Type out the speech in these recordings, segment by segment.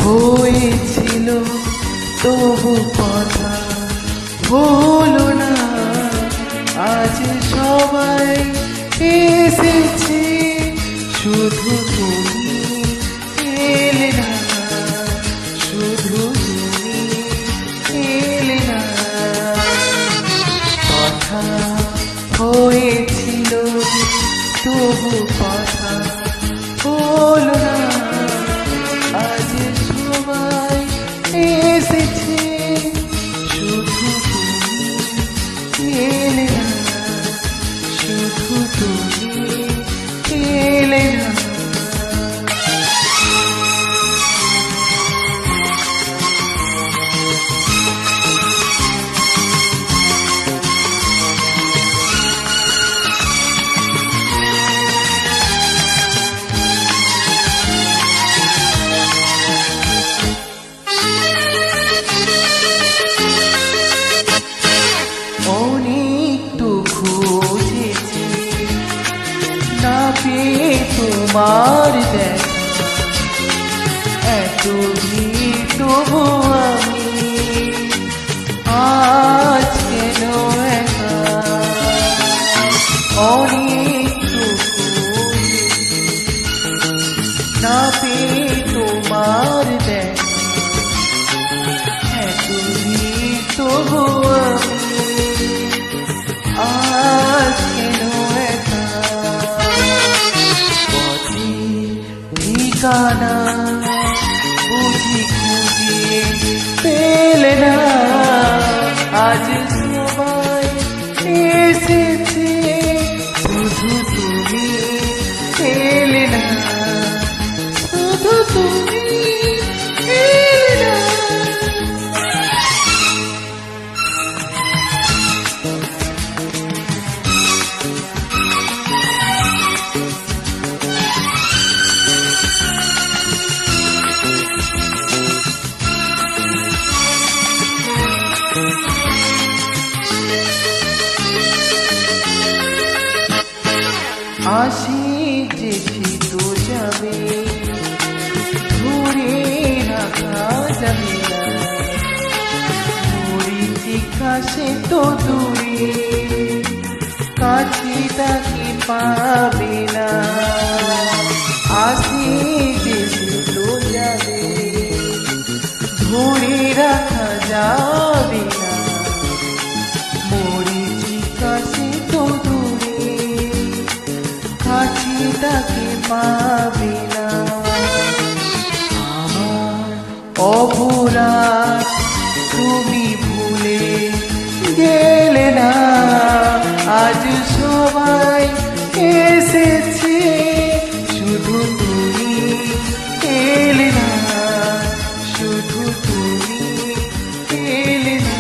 হয়েছিল তবু কথা হলো না, আজ সবাই এসেছে শুধু তুমি এলে না, শুধু তুমি এলে না। কথা হয়েছিল তবু কথা হলো না, আজ সবাই এসেছে শুধু তুমি এলে না, শুধু তুমি এলে না। না পেয়ে তোমার দেখা, এত ভিড় তবু আমি আজ কেন একা। অনেক না পেয়ে তোমার দেখা, এত ভিড় তবু আমি আজ কেন একা। ঠিকানা বুঝি খুঁজিয়ে পেলে না, আজ সবাই এসেছে শুধু তুমি এলে না, শুধু তুমি এলে না। আসি যেছি তো যাবে, ধরে রাখা যাবে না, মরিচিকা সে তো দূরে, কাছে তাকে পাবে না। আসি যেছি তো যাবে, ধরে রাখা যাবে না, মরিচিকা সে তো দূরে, কাছে তাকে পাবে না। আমার অপরাধ তুমি ভুলে গেলে না, আজ সবাই এসেছে শুধু তুমি এলে না, শুধু তুমি এলে না।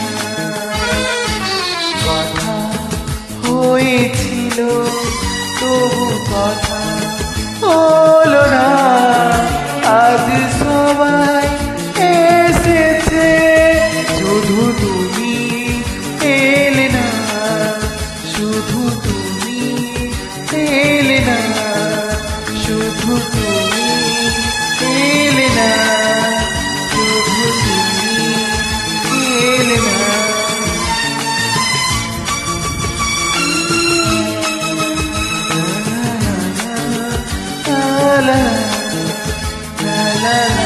কথা হয়েছিল তবু কথা হলো না, আজ সবাই এসেছে শুধু তুমি এলে না, শুধু তুমি এলে না, শুধু তুমি এলে না, শুধু তুমি এলে না। La la la la la.